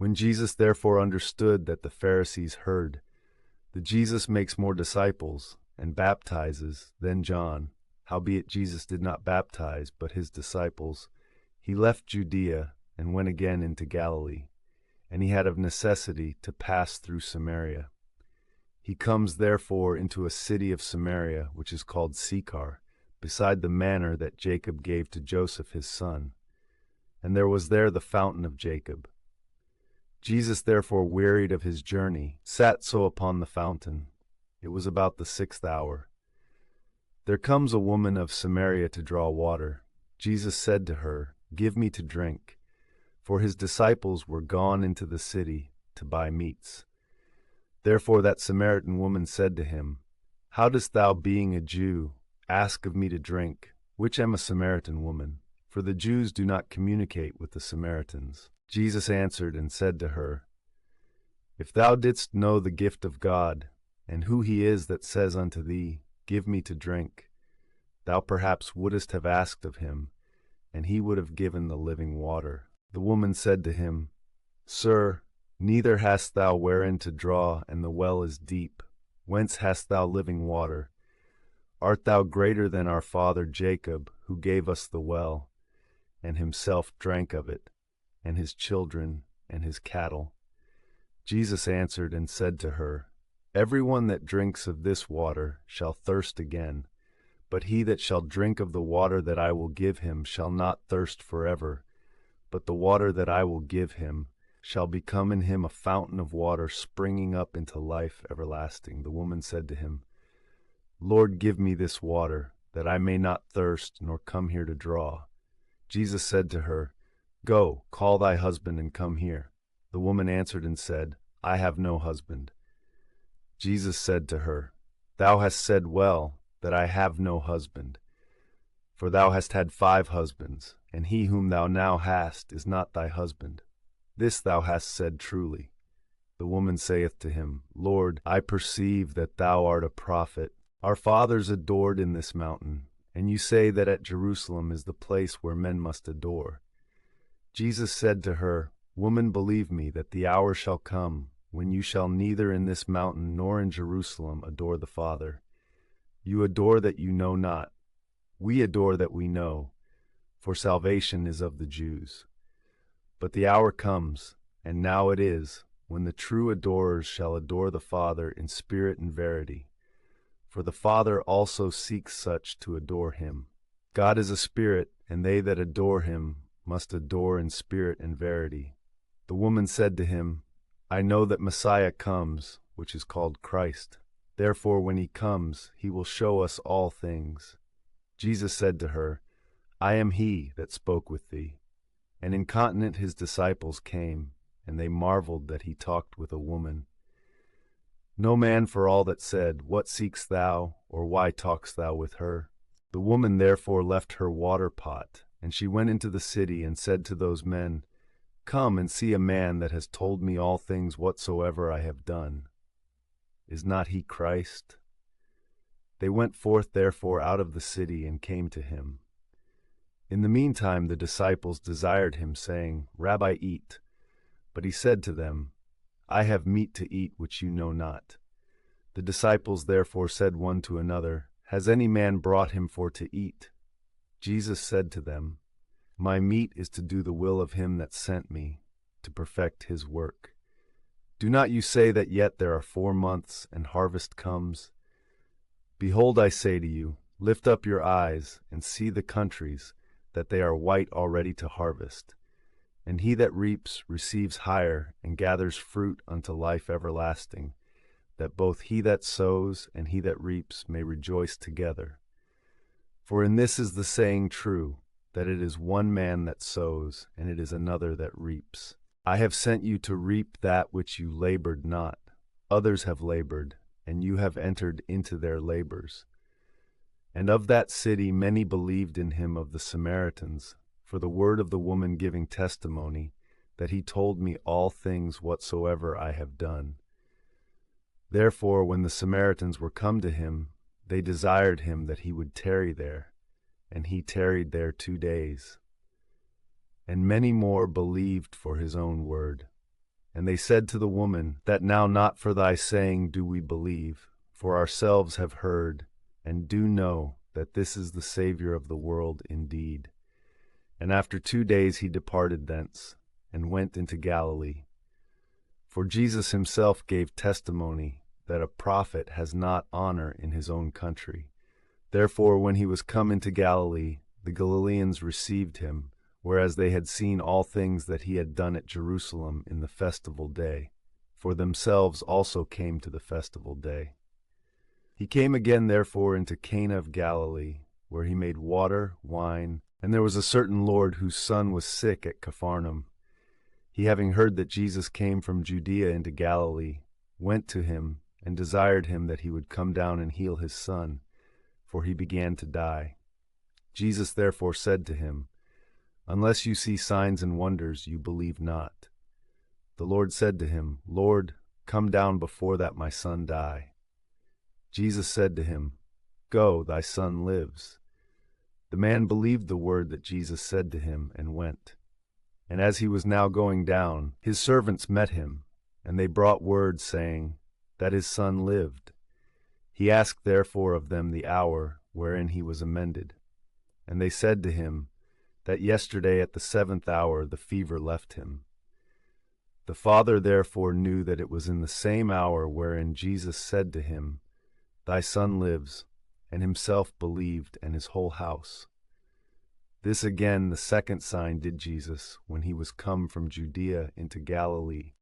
When Jesus therefore understood that the Pharisees heard that Jesus makes more disciples and baptizes than John, howbeit Jesus did not baptize but his disciples, he left Judea and went again into Galilee, and he had of necessity to pass through Samaria. He comes therefore into a city of Samaria, which is called Sychar, beside the manor that Jacob gave to Joseph his son. And there was there the fountain of Jacob. Jesus therefore, wearied of his journey, sat so upon the fountain. It was about the 6th hour. There comes a woman of Samaria to draw water. Jesus said to her, Give me to drink. For his disciples were gone into the city to buy meats. Therefore that Samaritan woman said to him, How dost thou, being a Jew, ask of me to drink, which am a Samaritan woman? For the Jews do not communicate with the Samaritans. Jesus answered and said to her, If thou didst know the gift of God, and who he is that says unto thee, Give me to drink, thou perhaps wouldest have asked of him, and he would have given the living water. The woman said to him, Sir, neither hast thou wherein to draw, and the well is deep. Whence hast thou living water? Art thou greater than our father Jacob, who gave us the well, and himself drank of it, and his children, and his cattle? Jesus answered and said to her, Every one that drinks of this water shall thirst again, but he that shall drink of the water that I will give him shall not thirst forever, but the water that I will give him shall become in him a fountain of water springing up into life everlasting. The woman said to him, Lord, give me this water, that I may not thirst, nor come here to draw. Jesus said to her, Go, call thy husband and come here. The woman answered and said, I have no husband. Jesus said to her, Thou hast said well, that I have no husband. For thou hast had 5 husbands, and he whom thou now hast is not thy husband. This thou hast said truly. The woman saith to him, Lord, I perceive that thou art a prophet. Our fathers adored in this mountain, and you say that at Jerusalem is the place where men must adore. Jesus said to her, Woman, believe me, that the hour shall come, when you shall neither in this mountain nor in Jerusalem adore the Father. You adore that you know not. We adore that we know, for salvation is of the Jews. But the hour comes, and now it is, when the true adorers shall adore the Father in spirit and verity. For the Father also seeks such to adore him. God is a spirit, and they that adore him must adore in spirit and verity. The woman said to him, I know that Messiah comes, which is called Christ. Therefore when he comes, he will show us all things. Jesus said to her, I am he that spoke with thee. And incontinent his disciples came, and they marveled that he talked with a woman. No man for all that said, What seekst thou, or why talkest thou with her? The woman therefore left her water pot, and she went into the city and said to those men, Come and see a man that has told me all things whatsoever I have done. Is not he Christ? They went forth therefore out of the city and came to him. In the meantime the disciples desired him, saying, Rabbi, eat. But he said to them, I have meat to eat which you know not. The disciples therefore said one to another, Has any man brought him for to eat? Jesus said to them, My meat is to do the will of him that sent me, to perfect his work. Do not you say that yet there are 4 months, and harvest comes? Behold, I say to you, lift up your eyes, and see the countries, that they are white already to harvest. And he that reaps receives hire, and gathers fruit unto life everlasting, that both he that sows and he that reaps may rejoice together. For in this is the saying true, that it is one man that sows, and it is another that reaps. I have sent you to reap that which you labored not. Others have labored, and you have entered into their labors. And of that city many believed in him of the Samaritans, for the word of the woman giving testimony, that he told me all things whatsoever I have done. Therefore when the Samaritans were come to him, they desired him that he would tarry there, and he tarried there 2 days. And many more believed for his own word. And they said to the woman, That now not for thy saying do we believe, for ourselves have heard, and do know that this is the Savior of the world indeed. And after 2 days he departed thence, and went into Galilee. For Jesus himself gave testimony that a prophet has not honor in his own country. Therefore, when he was come into Galilee, the Galileans received him, whereas they had seen all things that he had done at Jerusalem in the festival day, for themselves also came to the festival day. He came again therefore into Cana of Galilee, where he made water wine, and there was a certain Lord whose son was sick at Capharnaum. He, having heard that Jesus came from Judea into Galilee, went to him, and desired him that he would come down and heal his son, for he began to die. Jesus therefore said to him, Unless you see signs and wonders, you believe not. The Lord said to him, Lord, come down before that my son die. Jesus said to him, Go, thy son lives. The man believed the word that Jesus said to him, and went. And as he was now going down, his servants met him, and they brought word, saying, that his son lived. He asked therefore of them the hour wherein he was amended. And they said to him, that yesterday at the 7th hour the fever left him. The father therefore knew that it was in the same hour wherein Jesus said to him, Thy son lives, and himself believed, and his whole house. This again the second sign did Jesus, when he was come from Judea into Galilee,